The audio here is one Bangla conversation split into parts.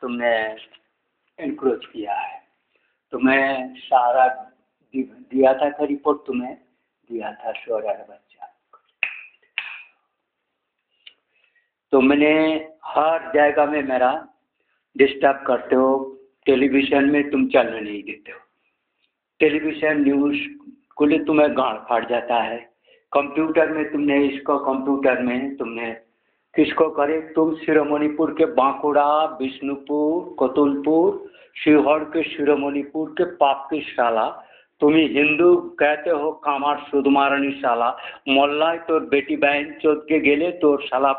तुमने एनक्रोच किया है। तुम्हें सारा दिया था का रिपोर्ट, तुम्हें दिया था शौर्य बच्चा। तुमने हर जगह में मेरा डिस्टर्ब करते हो। टेलीविज़न में तुम चलने नहीं देते हो। टेलीविज़न न्यूज़ को लिए तुम्हें गांड फाड़ जाता है। कंप्यूटर में तुमने इसको, कंप्यूटर में तुमने किसको करे, तुम शिरोमणिपुर के बांकुड़ा, विष्णुपुर, कतुलपुर, शिवहर के शिरोमणिपुर के पाप की शाला। तुम्हें हिंदू कहते हो, कामार सुदमारानी शाला। मोल्लाय तोर बेटी बहन चोद के गेले तोर शाला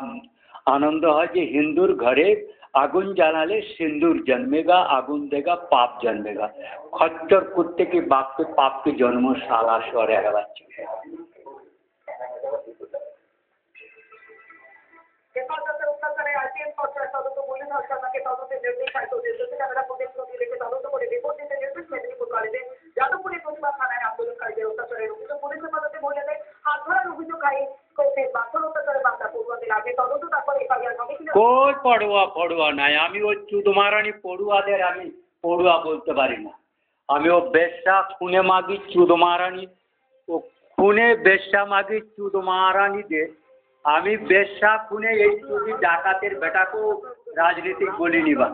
आनंद है जे हिंदुर घरे आगुन जलाले सिंदूर जन्मेगा, आगुन देगा पाप जन्मेगा। खच्चर कुत्ते के बाप के पाप के जन्म शाला शौर्य बच्चे। कोई पड़ुआ पड़ुआ नहीं, आमी वो चुदमारानी पड़ुआদের আমি পড়ুয়া বলতে পারি না। আমি ও বেশ্যা খুনে মাগি চুদমারানি, ও খুনে বেশ্যা মাগি চুদমারানিদের আমি বেশ্যা খুনে এই চুদি ডাকাতের বেটাকেও রাজনীতিক বলিনি বা।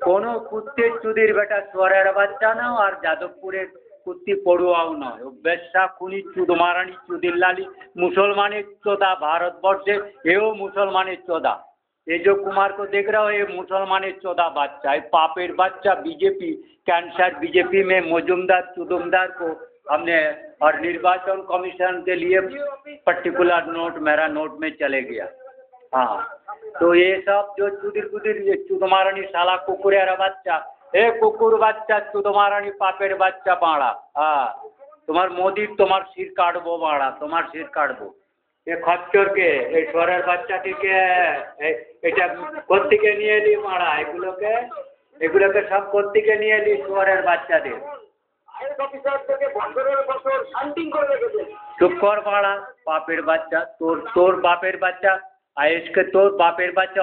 কোনো কুত্তের চুদির বেটা চোরের বাচ্চা না, আর যাদবপুরের কুত্তি পড়ুয়াও নয়। ও বেশ্যা খুনি চুদমারানি চুদিল্লালি मुसलमानी चौदह भारतवर्षे एओ मुसलमानी चौदह। ये जो कुमार को देख रहा हो, ये मुसलमानी चौदह बच्चा है, पापेर बच्चा। बीजेपी कैंसर, बीजेपी में मजुमदार चुदुमदार को हमने और निर्वाचन कमीशन के लिए पर्टिकुलर नोट मेरा नोट में चले गया। हाँ, तो ये सब जो चुदिर कुदिर ये चुदमारानी साला कुकुरेरा बच्चा, ए कुकुर बच्चा चुदमारानी पापेर बच्चा बाड़ा। हाँ, তোমার মোদি তোমার শির কাটবো বাড়া, তোমার শির কাটবো। এ খচ্চরকে, এই শহরের বাচ্চাটিকে এটা কোত্থেকে নিয়ে এলি মারা? এগুলোকে সব কোত্থেকে নিয়ে এলি শহরের বাচ্চাদের? চুপ কর বাড়া, বাপের বাচ্চা। তোর বাপের বাচ্চা আয়েশকে, তোর বাপের বাচ্চা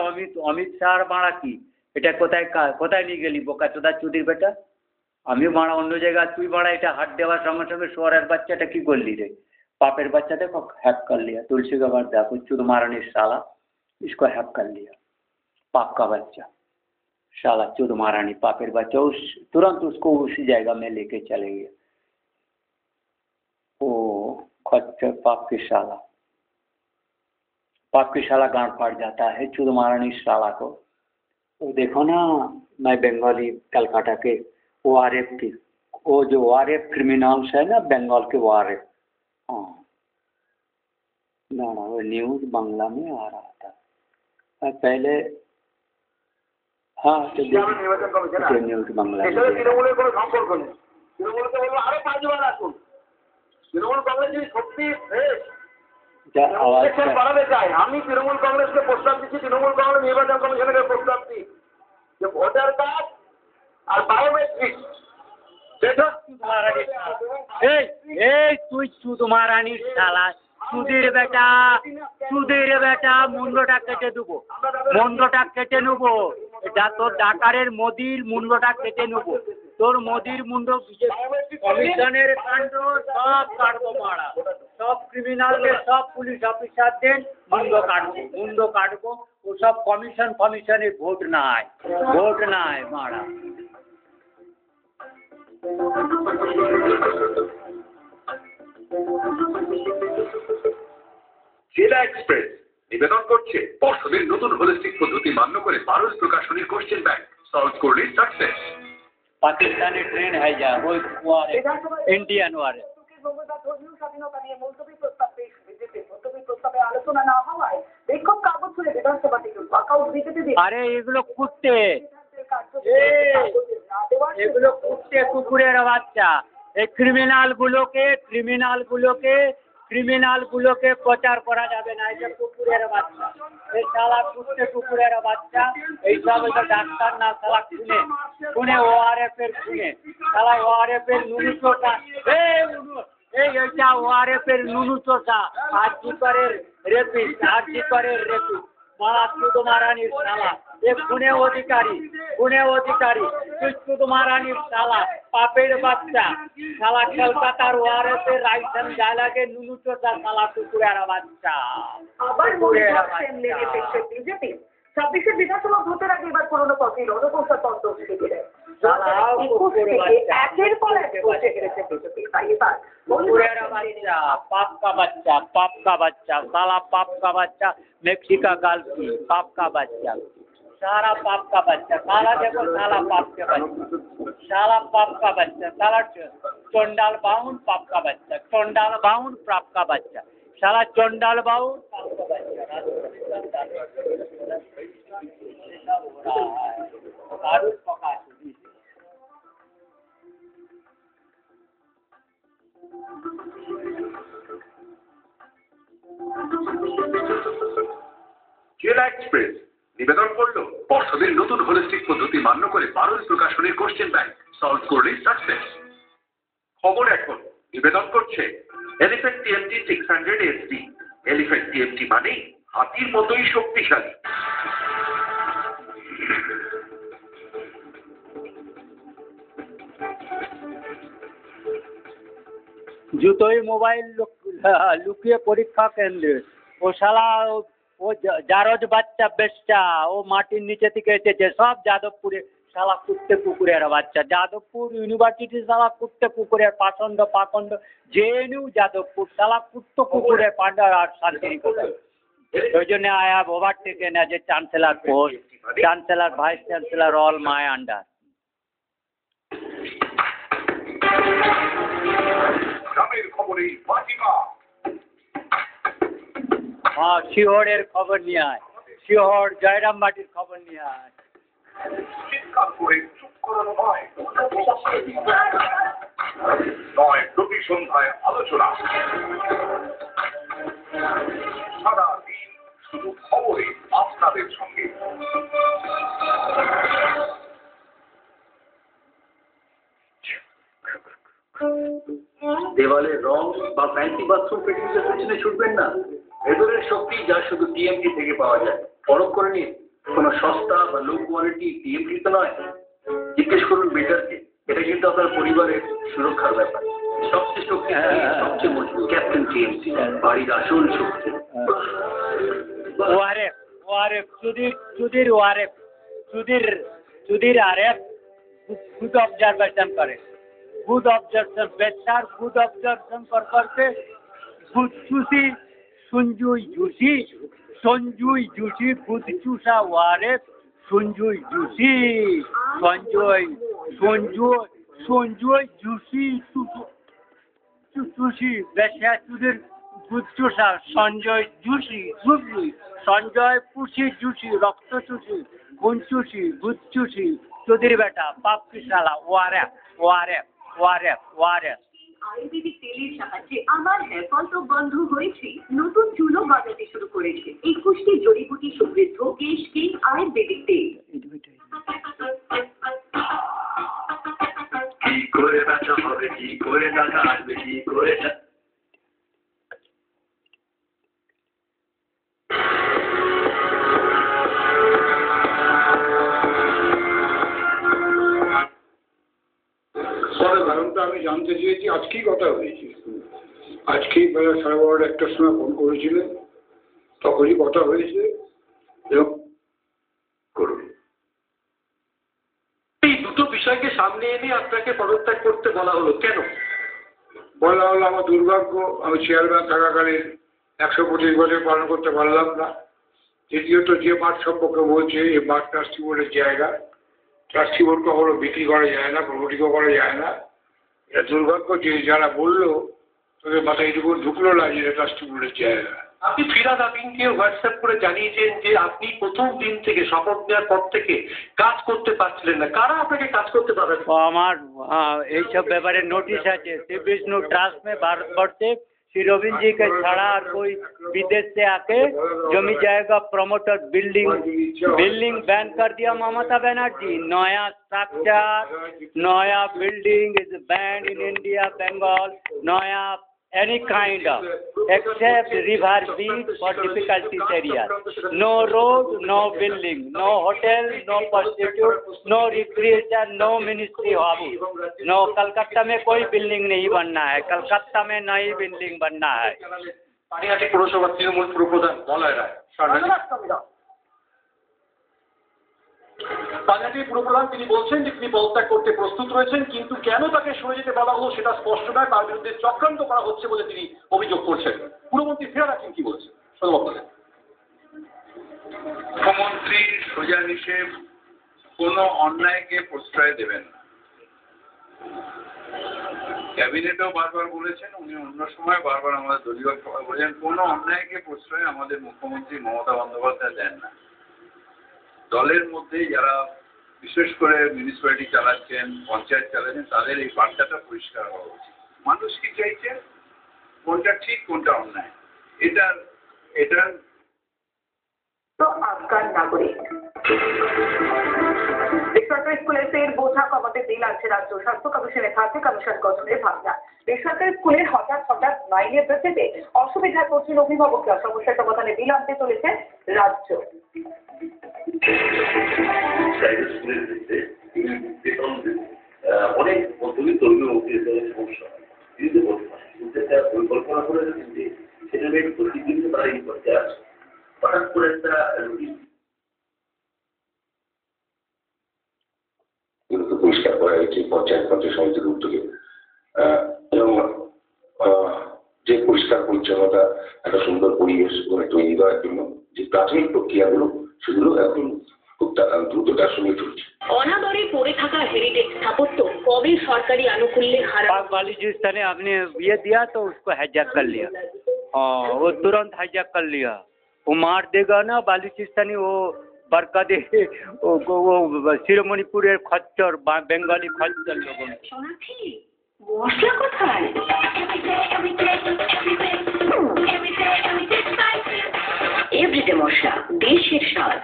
অমিত শাহর বাড়া কি? এটা কোথায় নিয়ে গেলি বোকা চোদা চুদির বেটা? আমি বাড়া অন্য জায়গায়, তুই বাড়া এটা হাত দেওয়ার সঙ্গে সঙ্গে শহরের বাচ্চাটা কি করলি রে? पापेर बच्चा देखो हैक कर लिया, तुलसी का बात देखो चुदमारानी साला इसको हैक कर लिया। पाप का बच्चा साला चुदमारानी पापेर बच्चा, उस तुरंत उसको उसी जगह में लेके चले गए। ओ खच्चर पाप की शाला, पाप की शाला गांड फाड़ जाता है चुदमारानी साला को। तो देखो ना, मैं बंगाली कलकत्ता के ORF की, वो जो ORF क्रिमिनल्स है ना बंगाल के ORF, हाँ ना वो न्यूज़ बांग्ला में आ रहा था पहले। हाँ तो न्यूज़ बांग्ला में তৃণমূলের কোনো সম্পর্ক নেই। তৃণমূলকে বলবো আরো 5 বার আসুন। তৃণমূল কংগ্রেস যদি সত্যি ইলেকশন বাড়াতে চায়, আমি তৃণমূল কংগ্রেসকে প্রস্তাব দিচ্ছি, তৃণমূল কংগ্রেস নির্বাচন কমিশনকে প্রস্তাব দিই যে ভোটার কার্ড আর বায়োমেট্রিক তুই চুদমারানির শালা চুদির বেটা মুন্ডটা কেটে দেবো, মুন্ডটা কেটে নেবো। এটা তোর ডাকারের মোদির মুন্ডটা কেটে নেবো, তোর মোদির মুন্ড কমিশনের কাণ্ড সব কাটবো মারা, সব ক্রিমিনালকে সব পুলিশ অফিসারদের মুন্ড কাটবো। ওসব কমিশনের ভোট নাই মারা। জেলা এক্সপ্রেস নিবেদন করছে পর্ষদের নতুন হোলিস্টিক পদ্ধতি মান্য করে পারস প্রকাশনীর কোশ্চেন ব্যাংক সলভ করলে সাকসেস। পাকিস্তানি ট্রেন है जा वो इंडियन वाले স্বাধীনতা নিয়ে মুলতবি প্রস্তাব পেশ বিজেপি। মুলতবি প্রস্তাবে আলোচনা না হওয়ায় বিক্ষোভ কাগজ ছুড়ে বিধানসভা থেকে ওয়াকআউট বিজেপি। আরে এগুলো কুত্তে, এগুলো কুত্তে কুকুরের বাচ্চা। এই ক্রিমিনালগুলোকে প্রচার করা যাবে না। এই যে কুকুরের বাচ্চা, এই শালা কুকুরের বাচ্চা, এইসব ডাক্তার না শালা খুনে ORF এর খুনে, শালা ORF এর নুনু চোষা। এইটা ORF এর নুনু চোষা, আরজিকরের রেপিস্ট, মারা চুদমারানির শালা। ये पुणे अधिकारी तुझको तुम्हारा नहीं साला पापेर बच्चा साला कलकातार वारे राइसन जाला के नुनु चोटा साला कुकुरेरा बच्चा আবার লেগে ফেলছে বিজেপি 26 বিধানসভা ভোটের আগে এবার পুরনো পথে রণকৌশল পন্থ উঠে গেলে একের পর এক পৌঁছে গেছে বিজেপি তাই এবার कुकुरेरा बच्चा पाप का बच्चा साला पाप का बच्चा मेक्सिका गालती पाप का बच्चा सारा पाप का बच्चा साला देखो साला पाप के बच्चा साला पाप का बच्चा साला चंडाल बाउन पाप का बच्चा चंडाल बाउन पाप का बच्चा साला चंडाल बाउन पाप का बच्चा बारूद पका জেলা এক্সপ্রেস নিবেদন করলো পর্ষদের নতুন হোলিস্টিক পদ্ধতি মান্য করে পারুল প্রকাশনের কোশ্চেন ব্যাংক সলভ করলে সাকসেস। খবর এখন নিবেদন করছে elephant TMT 600 SD. Elephant TMT মানে হাতির মতোই শক্তিশালী। জুতোই মোবাইল লুকিয়ে পরীক্ষা কেন্দ্রে ও শালা ও জারজ বাচ্চা বেচ্চা ও মাটির নিচে থেকে এসেছে সব যাদবপুরে শালা কুত্তে কুকুরের বাচ্চা যাদবপুর ইউনিভার্সিটি শালা কুত্তে কুকুরের পাখণ্ড জেএনইউ যাদবপুর শালা কুত্তে কুকুরের পান্ডার আর শান্তিনিকেতন ওই জন্য I have ওভারটেকেন as a chancellor post chancellor vice chancellor all my under. গ্রামের খবরেই ফাটিমা হ্যাঁ শিহরের খবর নিয়ে আয় শিহর জয়রাম বাটির খবর নিয়ে আয় চিৎকার করে চুপ করানো নয় প্রতি সন্ধ্যায় আলোচনা সারা দিন শুধু খবরে আপনাদের সঙ্গে। দেওয়ালে রং বা ফ্যান্সি বাথরুম ফিটিংসের পেছনে ছুটবেন না। ভেতরের শক্তি যা শুধু টিএমটি থেকে পাওয়া যায়। পরখ করে নিন কোনো সস্তা বা লো কোয়ালিটি টিএমটি তো নয়। জিজ্ঞেস করুন বেটারকে, এটা কিন্তু আপনার পরিবারের সুরক্ষার ব্যাপার। সবচেয়ে শক্তিশালী সবচেয়ে মজবুত ক্যাপ্টেন টিএমটি বাড়ির আসল শক্তি। ওয়ারেফ চুদির আরেফ গুড অবজারভেশন করে गुड ऑब्जर्वेशन बेचार गुड ऑब्जर्वेशन करके गुड चूसी संजुई जूसी गुड चूसा वारे संजुई जूसी संजुई जूसी चूसी बेचा चुदिर गुड चूसा Sanjay juicy Sanjay pussy juicy रक्त चूसी खून चूसी गुड चूसी चुदिर बेटा पाप की साला ওয়ারেফ আয়ুর্বেদিক তেলের সাহায্যে আমার হেয়ার ফল তো বন্ধ হয়েছে, নতুন চুলও গজাতে শুরু করেছে। 21টি জড়িবুটি সমৃদ্ধ কেশ কিং আয়ুর্বেদিক তেল। কি করে ব্যথা হবে, কি করে টাকা আসবে, কি করে কারণটা আমি জানতে চেয়েছি। আজকেই কথা হয়েছে, আজকেই বেলা 12:30 একটার সময় ফোন করেছিলেন, তখনই কথা হয়েছে। করুন এই দুটো বিষয়কে সামনে এনে আপনাকে পদত্যাগ করতে বলা হলো কেন? বলা হলো আমার দুর্ভাগ্য, আমি চেয়ারম্যান থাকাকালীন 125 বছর পালন করতে পারলাম না। দ্বিতীয়ত যে মাঠ সম্পর্কে বলছে এই মাঠ ট্রাস্টি বোর্ডের জায়গা, ট্রাস্টি বোর্ড কখনো বিক্রি করা যায় না, প্রমোটিংও করা যায় না। এটা দুর্ভাগ্য যে যারা বললো তোদের মাথায় এটুকু ঢুকলো না যে ট্রাস্টি বোর্ডের জায়গা। আপনি ফিরাদ আবিনকে হোয়াটসঅ্যাপ করে জানিয়েছেন যে আপনি প্রথম দিন থেকে শপথ নেওয়ার পর থেকে কাজ করতে পারছিলেন না। কারা আপনাকে কাজ করতে পারবেন? আমার এইসব ব্যাপারে নোটিশ আছে। श्री विष्णु ट्रस्ट में भारतवर्ष से श्री रविंद्र जी के छड़ा और कोई विदेश से आके जमी जाएगा प्रमोटर बिल्डिंग बैन कर दिया ममता बनर्जी। नया स्ट्रक्चर नया building is banned in India Bengal. नया any kind of, except river beach for difficulties areas. No road, no building, no hotel, no prostitute, no recreation, no ministry house. No, Calcutta में कोई बिल्डिंग नहीं बनना है, कलकत्ता में नई बिल्डिंग बनना है। পানিহাটি পৌরসভার তৃণমূল পুরপ্রধান মলয় রায়। পানিহাটি পুরপ্রধান তিনি বলছেন যে তিনি পদত্যাগ করতে প্রস্তুত রয়েছেন, কিন্তু কেন তাকে সরে যেতে বলা হলো সেটা স্পষ্ট নয়, তার বিরুদ্ধে চক্রান্ত করা হচ্ছে বলে তিনি অভিযোগ করছেন। পুরমন্ত্রী ফিরাদ হাকিম কি বলছেন শোনাব আপনাদের। মুখ্যমন্ত্রীর সোজা হিসেব কোনো অন্যায়কে প্রশ্রয় দেবেন না। ক্যাবিনেটেও বারবার বলেছেন, উনি অন্য সময় বারবার আমাদের দলীয় সভায় বলেছেন, কোনো অন্যায়কে প্রশ্রয় আমাদের মুখ্যমন্ত্রী মমতা বন্দ্যোপাধ্যায় দেন না। দলের মধ্যে যারা বিশেষ করে মিউনিসিপ্যালিটি চালাচ্ছেন, পঞ্চায়েত চালাচ্ছেন, তাদের এই বার্তাটা পরিষ্কার হওয়া উচিত। মানুষ কি চাইছে, কোনটা ঠিক কোনটা অন্যায়, এটার তো আফগান নাগরিক বেসরকারি স্কুলের ফের বোঝা কমাতে বিল আনছে রাজ্য। স্বাস্থ্য কমিশনের খাতে কমিশন গঠনের ভাবনা। বেসরকারি স্কুলের হঠাৎ মাইনে বৃদ্ধিতে অসুবিধায় পড়ছেন অভিভাবকরা। সমস্যার সমাধানে বিল আনতে চলেছে রাজ্য। অনেক মধ্যবিত্ত অভিভাবকদের সমস্যা কিন্তু পরিকল্পনা করে সেটা প্রতিদিন তারা এই করতে আছে। হঠাৎ করে একটা পরিষ্কার করা হয়েছে পঞ্চায়েত সমিতির উদ্যোগে, এবং যে পরিষ্কার পরিচ্ছন্নতা একটা সুন্দর পরিবেশ তৈরি করার জন্য যে প্রাথমিক প্রক্রিয়াগুলো সেগুলো এখন খুব দ্রুততার সঙ্গে চলছে। অনাদরে পড়ে থাকা হেরিটেজ স্থাপত্য কবে সরকারি আনুকূল্যে बालूचिस्तान ने आपने ये दिया तो उसको हाईजैक कर लिया। हाँ, वो तुरंत हाईजैक कर लिया। वो मार देगा ना बालूचिस्तानी, वो बरकदे वो शिरोमणिपुरेर खच्चर बेंगली खच्चर लोगों में। শোনাচ্ছি মশলা কোথায়? এভরিডে মশলা, দেশের স্বাদ।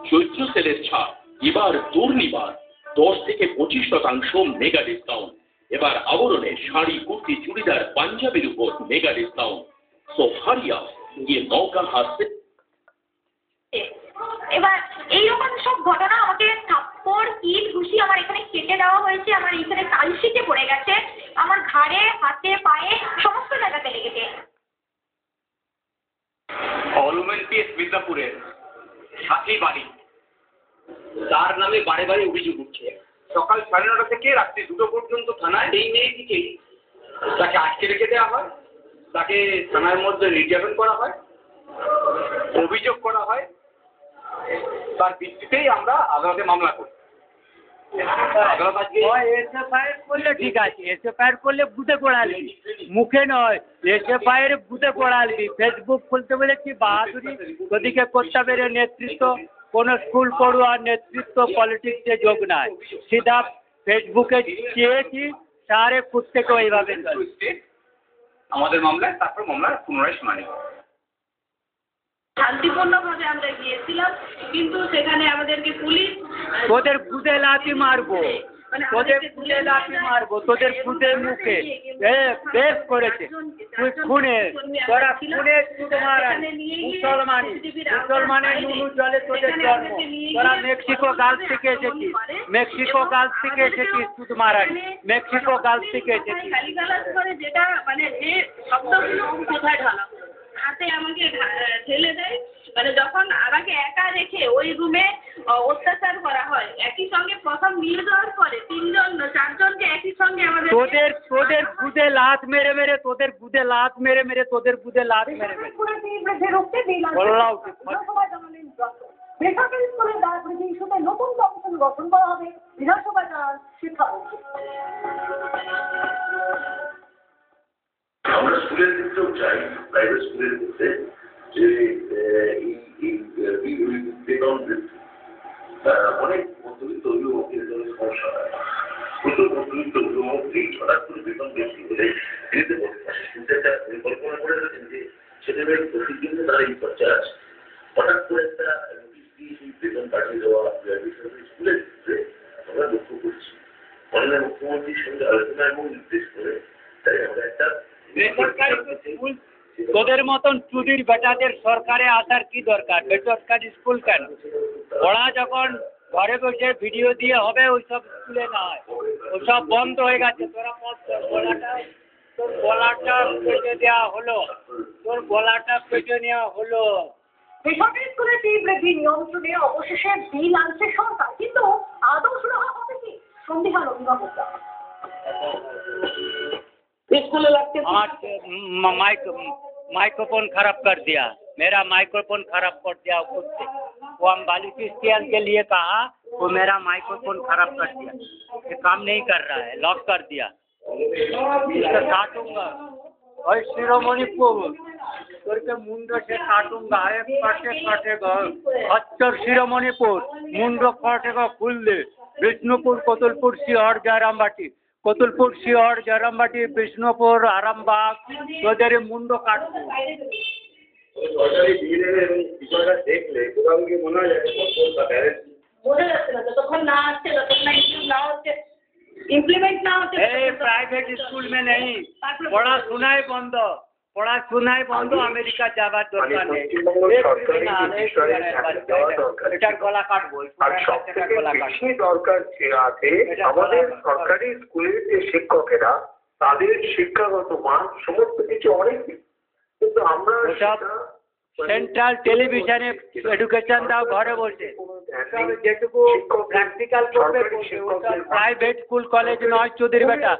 চৈত্র সেলের ছাড় এবার দুর্নিবার 10 থেকে 25% মেগা ডিসকাউন্ট। এবার আবরণে শাড়ি, কুর্তি, চুড়িদার, পাঞ্জাবির উপর মেগা ডিসকাউন্ট। সো হারিয়া গিয়ে নৌকা হাসতে। এবার এইরকম সব ঘটনা আমাকে থাপ্পড় ইট ঘুষি আমার এখানে কেটে দেওয়া হয়েছে, আমার এখানে কালশিটে পড়ে গেছে, আমার ঘাড়ে হাতে পায়ে সমস্ত জায়গাতে লেগেছে। অলুমেন্টিস মিদনাপুরের সাথী বাড়ি, তার নামে বারে বারে অভিযোগ উঠছে। সকাল 9:30 থেকে রাত্রি 2টো পর্যন্ত থানায় এই মেয়েটিকে তাকে আটকে রেখে দেওয়া হয়, তাকে থানার মধ্যে রিজার্ভেশন করা হয়, অভিযোগ করা হয়, তার ভিত্তিতেই আমরা আদালতে মামলা করি। এসএফআইআর করলে ঠিক আছে, এসএফআইআর করলে বুথে পড়ালবি, মুখে নয়, এসএফআইআর বুথে পড়ালবি। ফেসবুক খুলতে বলেছি বাহাদুরি, ওদিকে করতে পেরে নেতৃত্ব, কোনো স্কুল পড়ুয়ার নেতৃত্ব পলিটিক্সে যোগ নাই, সিধা ফেসবুকে চেয়েছি সারে কুত্তেকে ওইভাবে আমাদের মামলায়, তারপর মামলার পুনরায় শুনানি। শান্তিপূর্ণভাবে আমরা গিয়েছিলাম, কিন্তু সেখানে আমাদেরকে পুলিশ তোদের বুঝে লাথি মারবো, তোদের বুঝে লাথি মারবো, তোদের বুঝে মুখে বেশ করেছে। তুই খুনে, তোরা খুনে চুদ মারানি, মুসলমানের নুনু জলে তোদের জন্ম। তোরা মেক্সিকো গার্লস থেকে এসেছিস, মেক্সিকো গার্লস থেকে এসেছিস চুদ মারানি, মেক্সিকো গার্লস থেকে এসেছিস। গালিগালাজ করে যেটা মানে যে শব্দগুলো কোথায় ঢালা হাতে আমাকে ঠেলে দেয়, মানে যখন আমাকে একা রেখে ওই রুমে অত্যাচার করা হয়, একই সঙ্গে প্রথম নিয়ে যাওয়ার পরে 3-4জনকে একই সঙ্গে আমাদের তোদের বুঝে লাত মেরে মেরে, তোদের বুঝে লাত মেরে মেরে, তোদের বুঝে লাত মেরে মেরে বেসরকারি স্কুলের দায় বৃদ্ধি ইস্যুতে নতুন কমিশন গঠন করা হবে, বিধানসভা জানান শিক্ষামন্ত্রী। আমরা স্কুলের ক্ষেত্রেও চাই, প্রাইভেট স্কুলের ক্ষেত্রে যে বেতন বৃদ্ধি। অনেক মধ্যবিত্ত অভিভাবকের জন্য সমস্যা হয়, প্রচুর মধ্যবিত্ত অভিভাবকই হঠাৎ করে বেতন বৃদ্ধি হলে ফিরিতে বসে থাকে, কিন্তু একটা পরিকল্পনা করে রাখেন যে ছেলেমেয়ের ক্ষতির জন্য তারা এই খরচায় আছে। হঠাৎ করে একটা নোটিশ দিয়ে সেই বেতন পাঠিয়ে দেওয়া বেসরকারি স্কুলের ক্ষেত্রে আমরা লক্ষ্য করছি। মাননীয় মুখ্যমন্ত্রীর সঙ্গে আলোচনা এবং নির্দেশ করে তাই আমরা একটা বেসরকারি তোদের মতন চুদির বেটাদের সরকারে আসার কি দরকার? বেসরকারি স্কুল কেন? পড়া যখন ঘরে বসে ভিডিও দিয়ে হবে ওইসব স্কুলে নয়, ওসব বন্ধ হয়ে গেছে। তোরা তোর গলাটা পেটে দেওয়া হলো, তোর গলাটা পেটে নেওয়া হলো। বেসরকারি স্কুলের ফি বৃদ্ধি নিয়ন্ত্রণে অবশেষে বিল আনছে সরকার, কিন্তু আদৌ শুরু হবে কি? সন্দেহান অভিভাবকরা। স্কুলে লাগছে माइक्रोफोन खराब कर दिया, मेरा माइक्रोफोन खराब कर दिया खुद से। वो हम बालूचिस्तान के लिए कहा, वो मेरा माइक्रोफोन खराब कर दिया, ये काम नहीं कर रहा है, लॉक कर दिया। इसको काटूंगा और शिरोमणिपुर करके मुंडो से काटूंगा, एक काटेगा अच्छर शिरोमणिपुर मुंडो काटेगा खुल दे। विष्णुपुर, कोतुलपुर, शिहर, जयरामबाटी, कोतुलपुर, शिहर, जयरामबाटी, विष्णुपुर, आरामबाग, তোদের মুন্ড কাটবো। সরকারি বিলের বিষয়টা দেখলে কোথাও কি মনে হয় বোঝা যাচ্ছে না, যতক্ষণ না আসছে, যতক্ষণ না ইমপ্লিমেন্ট না হচ্ছে। এই প্রাইভেট স্কুল में नहीं, পড়াশোনাই বন্ধ, পড়াশোনাই বন্ধ। আমেরিকা যাবার দরকার নেই। এটার গলা কাটবো, আর সবথেকে বেশি দরকার আছে আমাদের সরকারি স্কুলের যে শিক্ষকেরা, তাদের শিক্ষাগত মান সমস্ত কিছু অনেক, কিন্তু আমরা সেন্ট্রাল টেলিভিশনে এডুকেশন দাও ঘরে বসে, যেটুকু প্র্যাকটিক্যাল করবে প্রাইভেট স্কুল কলেজ নয় চুদির বেটা।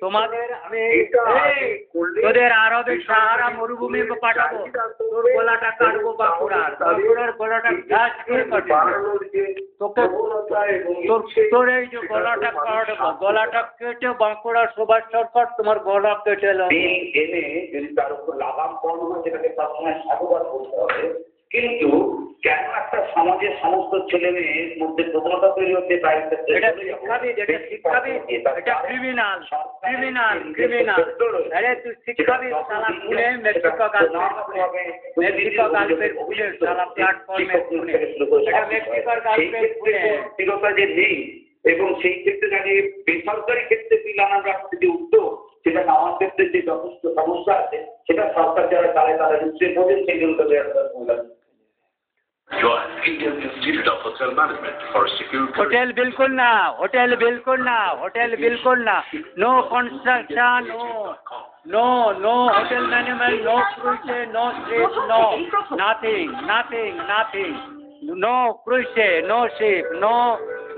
তোমাদের আমি তোদের আরবের সাহারা মরুভূমি পাঠাবো, তোর গলাটা কাটবো বাঁকুড়ার গলাটা ঘাস করে কাটবো তোকে, তোর এই যে গলাটা কাটবো, গলাটা কেটে বাঁকুড়া সুভাষ সরকার তোমার গলা কেটে এলো। এনে যদি তার উপর লাগাম বন্ধ হয় সেটাকে সবসময় সাধুবাদ করতে হবে, কিন্তু কেন একটা সমাজের সমস্ত ছেলে মেয়ের মধ্যে প্রবণতা তৈরি হচ্ছে এটা শিক্ষাবিদ, এটা শিক্ষাবিদ, এটা ক্রিমিনাল, ক্রিমিনাল, ক্রিমিনাল। আরে তুই শিক্ষাবিদ শালা খুলে মেক্সিকো গার্লফ্রেন্ড খুলে শালা প্ল্যাটফর্মে খুলে, এটা মেক্সিকোর গার্লফ্রেন্ড খুলে স্থিরতা যে নেই, এবং সেই ক্ষেত্রে দাঁড়িয়ে বেসরকারি ক্ষেত্রে বিল আনার যে উদ্যোগ, সেটা আমার ক্ষেত্রে যে যথেষ্ট সমস্যা আছে সেটা সরকার যারা তারা নিশ্চয়ই বোঝেন, সেগুলো Indian Institute of Hotel Management for secure hotel বিলকুল না, হোটেল বিলকুল না, হোটেল বিলকুল না। No construction, no no hotel management, no cruise, no ship, no nothing, nothing, nothing, no cruise, no ship,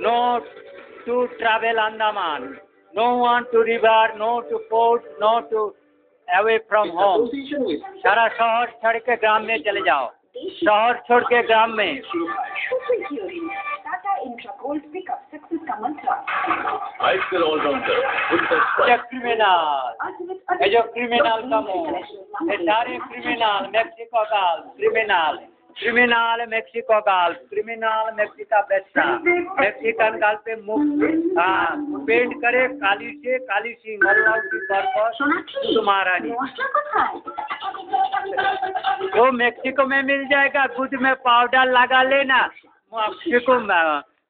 no to travel Andaman, no one to river, no to port, no to away from home. सारा शहर छोड़ के ग्राम में चले जाओ, शहर छोड़ के ग्राम में। क्रिमिनल, ये जो क्रिमिनल का मुंह, ये सारे criminal, Mexico girl criminal, criminal Mexico girl, criminal Mexico बेस्टा, मेक्सिकन गार्ल पे मुख पेंट करे काली से काली सिंह की पर्पस तुम्हारा नहीं। वो मेक्सिको में मिल जाएगा, दूध में पाउडर लगा लेना। मेक्सिको में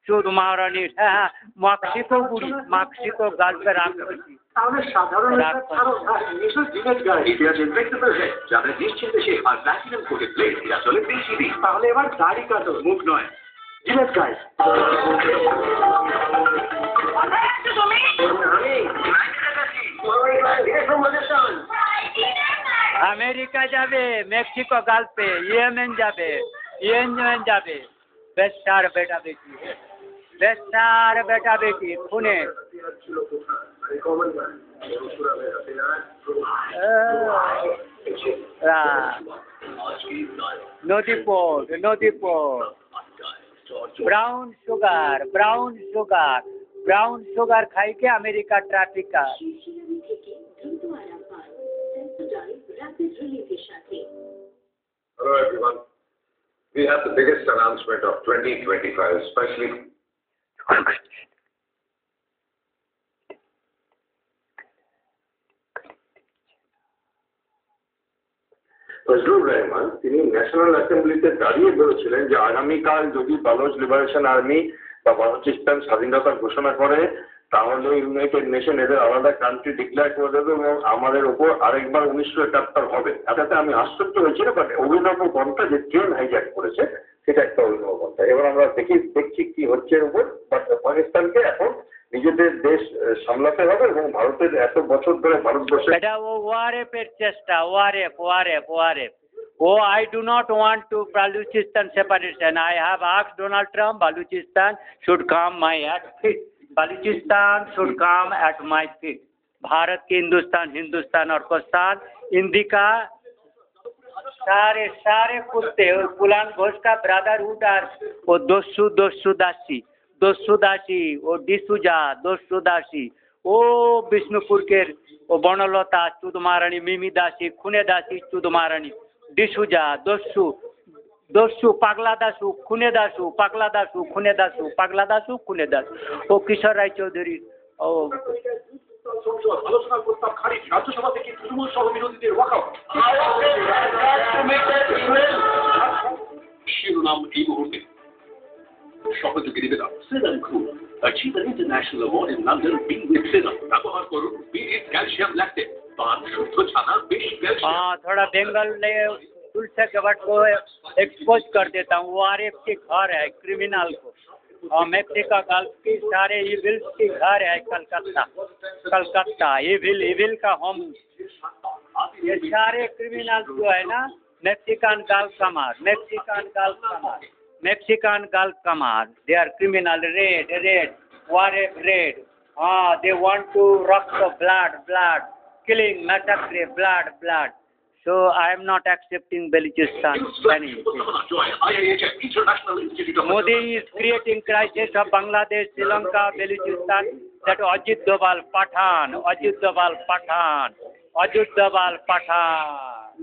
शुद्ध महारानी है, मेक्सिको बुरी, मेक्सिको गाल पे राख তাহলে সাধারণ যাদের নিশ্চিন্তে সে আর প্ল্যাটিনাম কোটেড প্লেট এরা চলে বেশি দিন। তাহলে এবার দাড়ি কাটো, মুখ নয়। জিলেট গাই আমেরিকা যাবে, মেক্সিকো গাল पे ইয়েমেন যাবে, ইয়েমেন যাবে। বেস্টার বেটা বেটি, বেস্টার বেটা বেটি খুনে Nadipur, Nadipur. Brown sugar, brown sugar, brown sugar খাই के अमेरिका ट्रैफिक का। Hello everyone. We have the biggest announcement of 2025, especially Fazlur Rahman তিনি ন্যাশনাল অ্যাসেম্বলিতে দাঁড়িয়ে বলেছিলেন যে আগামীকাল যদি বালুচ লিবারেশন আর্মি বা বালুচিস্তান স্বাধীনতা ঘোষণা করে, তাহলে ইউনাইটেড নেশন এদের আলাদা কান্ট্রি ডিক্লেয়ার করে দেবে এবং আমাদের ওপর আরেকবার 1971 হবে। তাতে আমি আশ্চর্য হয়েছিল, বাট অভিনব পন্থা যে ট্রেন হাইজ্যাক করেছে সেটা একটা অভিনব পন্থা। এবার আমরা দেখছি কি হচ্ছে এর উপর। বাট পাকিস্তানকে এখন নিজেদের দেশ সামলাতে হবে এবং ভারতের এত বছর ধরে ভারতবর্ষে এটা ওআরএফের চেষ্টা, ORF. I do not want to Baluchistan separation. I have asked Donald Trump, Baluchistan should come at feet. Baluchistan should come at my feet. Bharat के हिंदुस्तान और पाकिस्तान इंडिका सारे कुत्ते और गुलाम घोष का ब्रदरहुड और वो दोस्सू दासी वो डिसूजा दोस्सू दासी वो विष्णुपुर के वो बनलता चुद महारानी मिमी दासी खुने दासी चुद महारानी डिसूजा दोस्सू पागला दासू खुने दासू वो किशोर राय चौधरी ও আলোচনার প্রস্তাব খারিজ, রাজ্যসভা থেকে তৃণমূল সহ বিরোধীদের ওয়াকআউট। শিরোনাম এই মুহূর্তে সহযোগী নিবেদন serum group achieve an international award in London being with Serum ব্যবহার করুন বিএস ক্যালসিয়াম ল্যাকটেট পান শুদ্ধ ছানা বেশি ক্যালসিয়াম। हाँ थोड़ा बेंगल ले तुलसी कवट को एक्सपोज कर देता हूँ। वो आरएफ के घर है क्रिमिनल को और मेक्सिको गल्फ की सारे इविल्स की घर है कलकत्ता इविल का होम। ये सारे क्रिमिनल जो है ना मेक्सिकन गल्फ कमार दे आर क्रिमिनल रेड वारेफ रेड। हाँ दे वांट टू रक blood killing massacre blood. So I am not accepting Baluchistan. Modi is creating crisis of Bangladesh, Sri Lanka, Baluchistan. That Ajit Doval Pathan.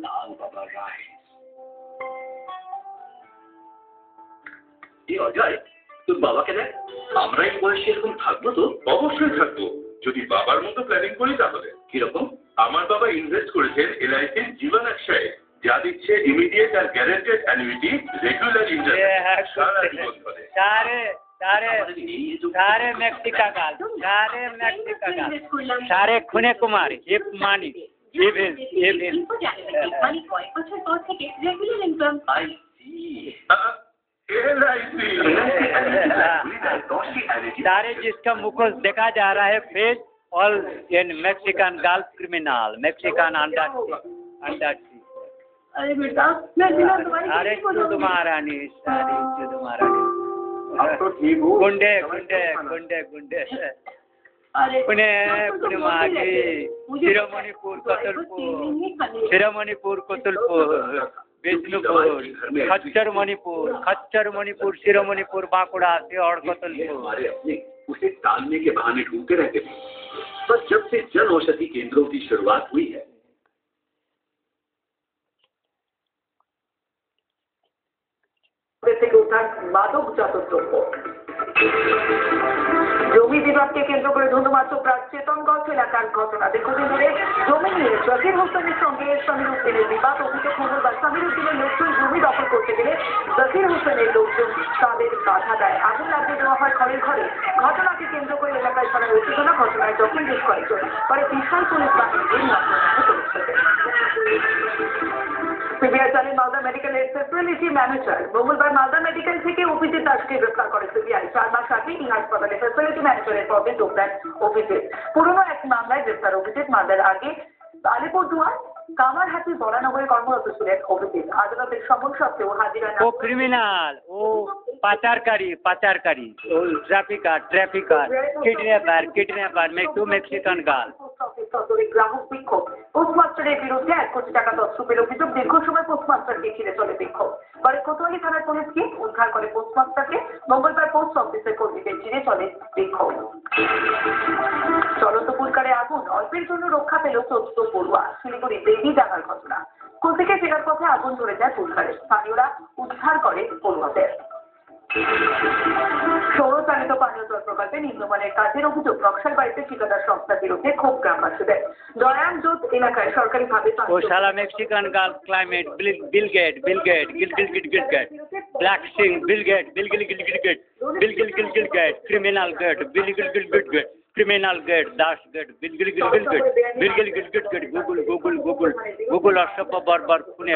লাল বাবা রায়। এই অজয়, তোর বাবাকে দেখ, আমরা এই বয়সে এরকম থাকবো তো? অবশ্যই থাকবো, যদি বাবার মতো প্ল্যানিং করি তাহলে। কিরকম? আমার বাবা ইনভেস্ট করেছেন এলআইসির জীবন আশায়, যা দিচ্ছে ইমিডিয়েট আর গ্যারান্টেড অ্যানুইটি, রেগুলার ইন্টারেস্ট সারা জীবন ধরে। सारे मेक्सिका गाल सारे खुने कुमार हिप मानी इविल सारे जिसका मुखोश देखा जा रहा है face all in Mexican gulf criminal Mexican under अरे बेटा मैं बिना तुम्हारी अरे चुद महारानी गुंडे पुणे मागी शिरोमणिपुर कोतुलपुर विष्णुपुर खच्चर मणिपुर शिरोमणिपुर बांकुड़ा सिहोर कोतुलपुर उसे टालने के बहाने ढूंढते रहते थे। पर जब से जन औषधि केंद्रों की शुरुआत हुई है, থেকে উদ্ধার মাদকজাত দ্রব্য। জমি বিবাদকে কেন্দ্র করে ধুন্ধুমাত্র চেতনগঞ্জ এলাকার ঘটনা। দীর্ঘদিন ধরে জমি নিয়ে জাকির হোসেনের সঙ্গে সামির উদ্দিনের বিবাদ। অভিযোগ মঙ্গলবার সামির উদ্দিনের লোকজন জমি দখল করতে গেলে জাকির হোসেনের লোকজন তাদের বাধা দেয়। আগুন লাগিয়ে দেওয়া হয় ঘরের ঘরে। ঘটনাকে কেন্দ্র করে এলাকায় ছড়ায় উত্তেজনা। ঘটনায় জখম বেশ কয়েকজন, পরে বিশাল পুলিশ বাহিনীর সিবিআই জানে মালদা মেডিকেলের ফেসিলিটি ম্যানেজার। মঙ্গলবার মালদা মেডিকেল থেকে অভিজিৎ দাসকে গ্রেফতার করে সিবিআই। 4 মাস আগে এই হাসপাতালে ফেসিলিটি ম্যানেজারের পদে যোগ দেন অভিজিৎ। পুরনো এক মামলায় গ্রেফতার অভিজিৎ। মামলার আগে আলিপুরদুয়ার কামারহাটি বরানগরে কর্মরত ছিলেন অভিজিৎ। আদালতের সমন সত্ত্বেও হাজিরা ও ক্রিমিনাল, ও পাচারকারী, ও ট্রাফিকার, কিডন্যাপার, মেক্সিকান গার্ল। গ্রাহক বিক্ষোভ। পোস্টমাস্টারের বিরুদ্ধে 1 কোটি টাকা তছরূপের অভিযোগ। দীর্ঘ সময় পোস্টমাস্টারকে ঘিরে চলে বিক্ষোভ। পরে কোতোয়ালি থানার পুলিশ গিয়ে উদ্ধার করে পোস্টমাস্টারকে। মঙ্গলবার পোস্ট অফিসের কর্মীদের ঘিরে চলে বিক্ষোভ। চলন্ত পুলকারে আগুন, অল্পের জন্য রক্ষা পেল 14 পড়ুয়া। শিলিগুড়ি বেবি ডাকার ঘটনা। স্কুল থেকে ফেরার পথে আগুন ধরে যায় পুলকারে। স্থানীয়রা উদ্ধার করে পড়ুয়াদের। সৌরচালিত পানীয় জল প্রকল্পে নিম্নমানের কাজের অভিযোগ। নকশাল বাড়িতে ঠিকাদার সংস্থার বিরুদ্ধে ক্ষোভ গ্রামবাসীদের। দয়ানজোত এলাকায় সরকারিভাবে ও শালা Mexican girl climate bill gate black সিং bill gate criminal gate criminal gate, dash gate, bilgil gate, bilgil gate, Google অসভ্য বর্বর খুনে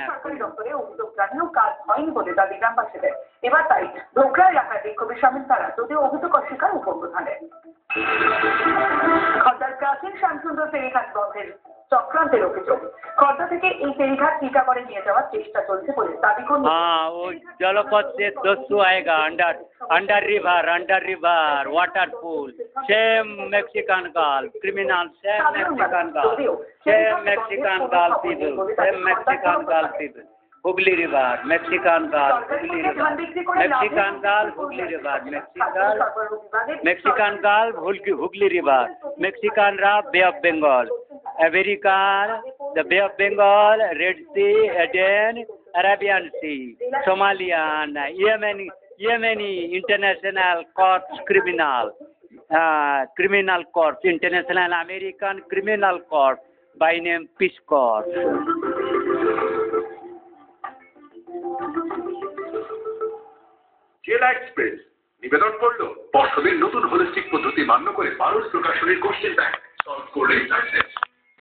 সরকারি দপ্তরে অভিযোগ জানিয়েও কাজ হয়নি বলে দাবি গ্রামবাসীদের। এবার তাই ধোকরা এলাকায় বিক্ষোভে সামিল তারা, যদিও অভিযোগ অস্বীকার উপপ্রধানের। খর্দার প্রাচীন শ্যামসুন্দর ফেরিঘাট বন্ধের চক্রান্তের অভিযোগ। খর্দা থেকে এই ফেরিঘাট টিকাগড়ে নিয়ে যাওয়ার চেষ্টা চলছে বলে দাবি করল। हाँ वो जलपथ से दस्यु आएगा under river water pool same Mexican girl criminal same Mexican girl people Hooghly river Mexican girl Hooghly river Mexican रा bay of Bengal American the Bay of Bengal, Red Sea, Aden, Arabian Sea, Somalian, Yemeni International Corps Criminal Corps, International American Criminal Corps, by name Peace Corps. জেলা এক্সপ্রেস নিবেদন করলো পর্ষদের নতুন হোলিস্টিক পদ্ধতি মান্য করে 12 প্রকাশনীর কোশ্চেন ব্যাংক সলভ করলেই সাকসেস।